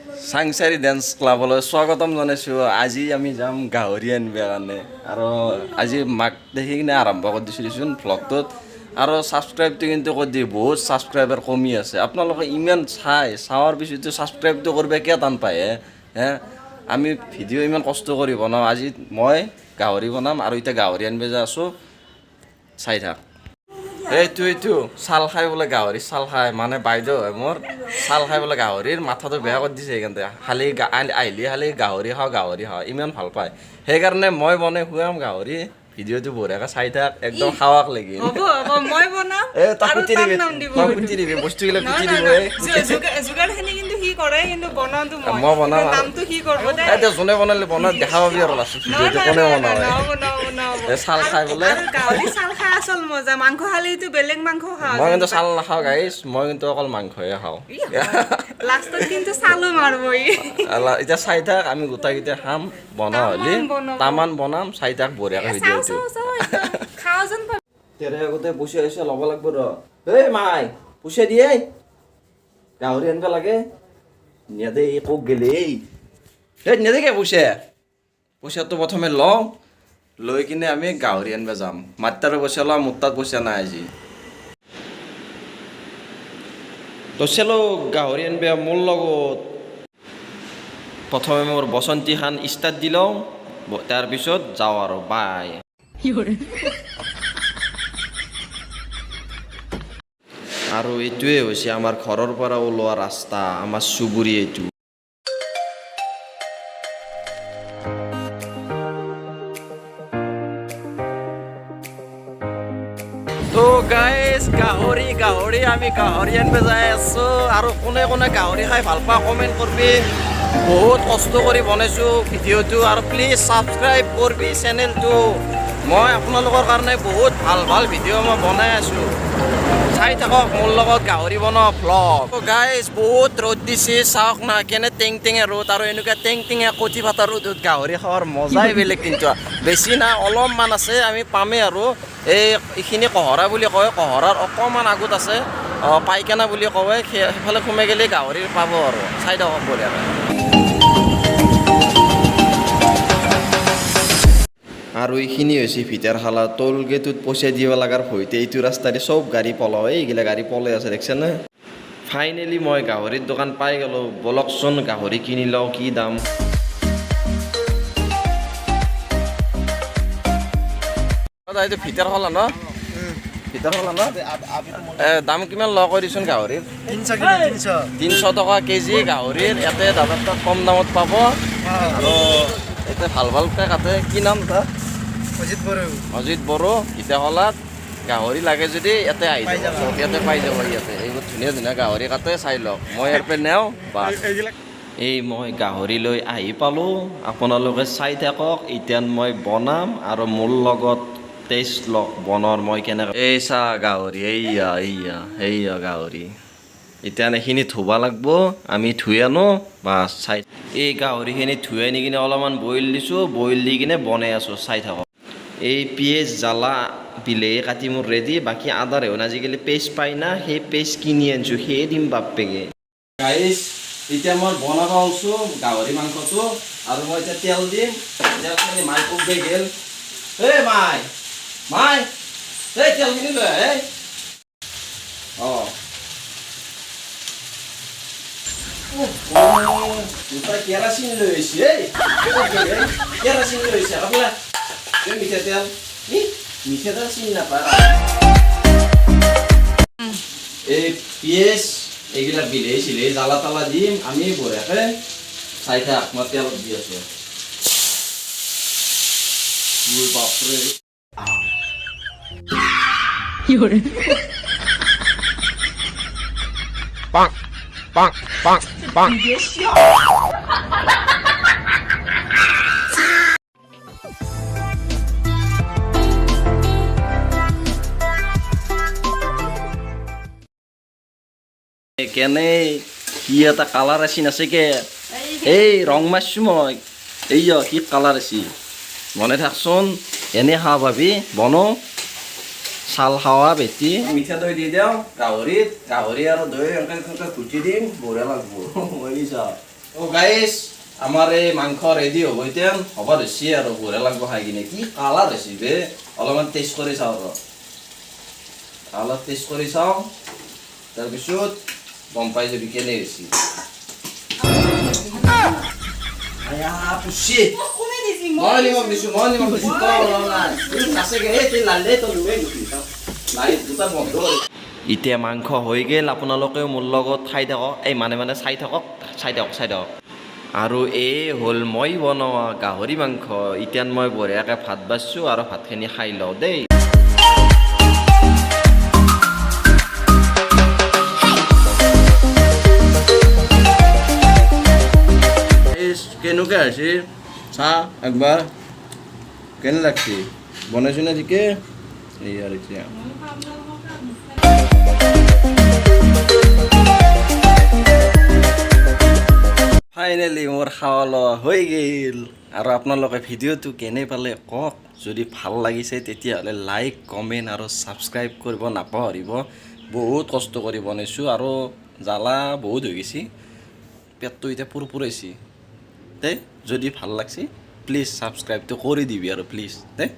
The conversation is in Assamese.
চাংচাৰী ডেন্স ক্লাবলৈ স্বাগতম জনাইছোঁ। আজি আমি যাম গাহৰি আনিবৰ কাৰণে আৰু আজি মাক দেখি কিনে আৰম্ভ কৰি দিছোঁ দেচোন ভ্লগটোত। আৰু ছাবস্ক্ৰাইবটো কিন্তু কৰি দিয়ে, বহুত ছাবস্ক্ৰাইবাৰ কমি আছে। আপোনালোকে ইমান চাৱাৰ পিছতো ছাবস্ক্ৰাইবটো কৰিব কিয় টান পায় হে? আমি ভিডিঅ' ইমান কষ্ট কৰি বনাওঁ। আজি মই গাহৰি বনাম আৰু এতিয়া গাহৰি আনিব যাই আছোঁ, চাই থাক। এইটো চাল খাই বোলে গাহৰি চাল খাই, মানে বাইদেউ হয় মোৰ, চাল খাই বোলে গাহৰিৰ মাথাটো বেয়া কৰি দিছে। সেইকাৰণে খালি আহিলে খালি গাহৰি খাওঁ ইমান ভাল পায়। সেইকাৰণে মই বনাই খুৱাম গাহৰি, ভিডিঅ'টো বঢ়িয়াকৈ চাই থাক, একদম খাৱাক লাগি। মই বনাম আৰু তাৰ নাম দিব। বস্তুবিলাক কুটি দিব। যোগাৰখিনি কিন্তু সি কৰে, কিন্তু বনাওঁটো মই বনাম। নামটো সি কৰিব দে। এতিয়া যোনে বনালে বনাই দেখা পাবি আৰু লাষ্টত ভিডিঅ'টো কোনে বনায়। চাল খাই বোলে গাহৰি চাল খাই আচল মজা, মাংস খালেতো বেলেগ মাংস খাওঁ। মই কিন্তু চাল নাখাওঁ গাইছ, মই কিন্তু অকল মাংসহে খাওঁ। লাষ্টত কিন্তু চালো মাৰিব ই। এতিয়া চাই থাক, আমি গোটাইকেইটা খাম। বনোৱা হ'লে তামান বনাম, চাই থাক বঢ়িয়াকৈ ভিডিঅ'টো। খাওঁ যেন তেৰে আগতে পইচা চইচা ল'ব লাগিব ৰ। এই মাই পইচা দিয়ে, গাহৰি আনিব লাগে। নেদে ক'ত গেলি এই নেদেকে পইচাটো প্ৰথমে লওঁ, লৈ কিনে আমি গাহৰি আনিব যাম। মাত্ৰ পইচা লওঁ, মোৰ তাত পইচা নাই আজি। তইচালো গাহৰি আনিব মোৰ লগত। প্ৰথমে মোৰ বসন্তী খান ষ্টাৰ্ট দি লওঁ, তাৰপিছত যাওঁ আৰু বাই। আৰু এইটোৱে হৈছে আমাৰ ঘৰৰ পৰা ওলোৱা ৰাস্তা, আমাৰ চুবুৰী এইটো। তো গাইজ গাহৰি আমি গাহৰি আনিব যাই আছোঁ। আৰু কোনে কোনে গাহৰি খাই ভাল পায় কমেণ্ট কৰবি। বহুত কষ্ট কৰি বনাইছোঁ ভিডিঅ'টো, আৰু প্লিজ ছাবস্ক্ৰাইব কৰবি চেনেলটো। মই আপোনালোকৰ কাৰণে বহুত ভাল ভাল ভিডিঅ' মই বনাই আছোঁ, চাই থাকক মোৰ লগত গাহৰি বনোৱা ভ্লগ। গাইজ বহুত ৰ'দ দিছে, চাওক না কেনে টেংটেঙে ৰ'দ, আৰু এনেকুৱা টেংটেঙে কঠি ফাটা ৰ'দত গাহৰি খোৱাৰ মজাই বেলেগ। কিন্তু বেছি নাই, অলপমান আছে, আমি পামেই আৰু। এইখিনি কহৰা বুলি কয়, কহৰাৰ অকণমান আগত আছে পাইকানা বুলি কয়, সেইফালে সোমাই গ'লে গাহৰি পাব আৰু। চাই থাকক বঢ়িয়াকৈ। আৰু এইখিনি হৈছে ভিতৰখালা। টোল গেটত পইচা দিব লগাৰ ভয়তে এইটো ৰাস্তাৰে চব গাড়ী পলাও, এইগিলা গাড়ী পলাই আছে দেখছেনে। ফাইনেলি মই গাহৰিৰ দোকান পাই গ'লোঁ। বলকচোন গাহৰি কিনি লওঁ, কি দাম। এইটো ভিতৰখালা ন, ভিতৰখালা ন। দাম কিমান লওঁ কৈ দিচোন গাহৰিৰ? 300 টকা কেজি গাহৰিৰ। ইয়াতে দাদাৰ তাত কম দামত পাব, আৰু ইয়াতে ভাল ভালকৈ কাটে। কি নাম তাৰ? অজিত বড়ো। ভিতৰখালাত গাহৰি লাগে যদি ইয়াতে আহি যাব, ইয়াতে পাই যাব। ইয়াতে এইবোৰ ধুনীয়া ধুনীয়া গাহৰি কাটে, চাই লওক। মই ইয়াৰ পৰা নেওঁ বাছ। এই মই গাহৰি লৈ আহি পালোঁ, আপোনালোকে চাই থাকক। এতিয়া মই বনাম আৰু মোৰ লগত টেষ্ট লওক বনৰ মই কেনেকৈ। এই চা গাহৰি, এইয়া গাহৰি। এতিয়া এইখিনি ধুব লাগিব, আমি ধুই আনো বাছ। চাই এই গাহৰিখিনি ধুই আনি কিনে অলপমান বইল দিছোঁ, বইল দি কিনে বনাই আছোঁ, চাই থাকক। এই পিঁয়াজ জ্বালা বিলাহী কাটি মোৰ ৰেডি, বাকী আদা ৰহুন আজিকালি পেষ্ট পাই না, সেই পেষ্ট কিনি আনিছোঁ, সেয়ে দিম বাপ্পেকে। গাইছ এতিয়া মই বনাব আছোঁ গাহৰি মাংসটো, আৰু মই এতিয়া তেল দিম। তেলখিনি মাই উবে গ'ল। এই মাই এই তেলখিনি লৈ আহে। দুটা কেৰাচিন লৈ আহিছে, কেৰাচিন লৈ আহিছে আপোনাৰ। মিঠাতেল মিঠাতেল চিনি নাপায়। এই পিঁয়াজ এইবিলাক বিলাহী চিলাহী জ্বালা তালা দিম আমি বঢ়িয়াকৈ। চাই থাক, মই তেলত দি আছোঁ। বাপৰে কেনে কি এটা কালাৰ আছিল নাছেকে। এই ৰং মাৰছোঁ মই, এই কি কালাৰ আছিল। মনে থাকচোন, এনে খাব পাবি। বনো চাল খাৱা বেটি। মিঠা দৈ দি দিওঁ গাহৰিত, গাহৰি আৰু দৈ এনেকৈ ঘুটি দিম, বঢ়িয়া লাগব। ও গাইস আমাৰ এই মাংস ৰেডি হ'ব এতিয়া হ'ব ধৰিছে আৰু বঢ়িয়া লাগিব খাই কিনে কি কালাৰ হৈছে বে অলপমান টেষ্ট কৰি চাওঁ ৰ অলপ টেষ্ট কৰি চাওঁ তাৰপিছত গম পাই যাবি কেনে হৈছে আয়া পুছি মই নিমখ দিছোঁ এতিয়া মাংস হৈ গ'ল আপোনালোকেও মোৰ লগত খাই থাকক এই মানে চাই থাকক আৰু এই হ'ল মই বনোৱা গাহৰি মাংস এতিয়া মই বঢ়িয়াকৈ ভাত বাঢ়িছোঁ আৰু ভাতখিনি খাই লওঁ দেই কেনেকুৱা হৈছে চা একবাৰ কেনে লাগছে বনাইছোঁ না ঠিকে এই আৰু এতিয়া ফাইনেলি মোৰ খাৱা লোৱা হৈ গ'ল আৰু আপোনালোকে ভিডিঅ'টো কেনে পালে কওক যদি ভাল লাগিছে তেতিয়াহ'লে লাইক কমেণ্ট আৰু ছাবস্ক্ৰাইব কৰিব নাপাহৰিব বহুত কষ্ট কৰি বনাইছোঁ আৰু জ্বালা বহুত হৈ গৈছে পেটটো এতিয়া পুৰপুৰাইছে দেই যদি ভাল লাগছে প্লিজ ছাবস্ক্ৰাইবটো কৰি দিবি আৰু প্লিজ দেই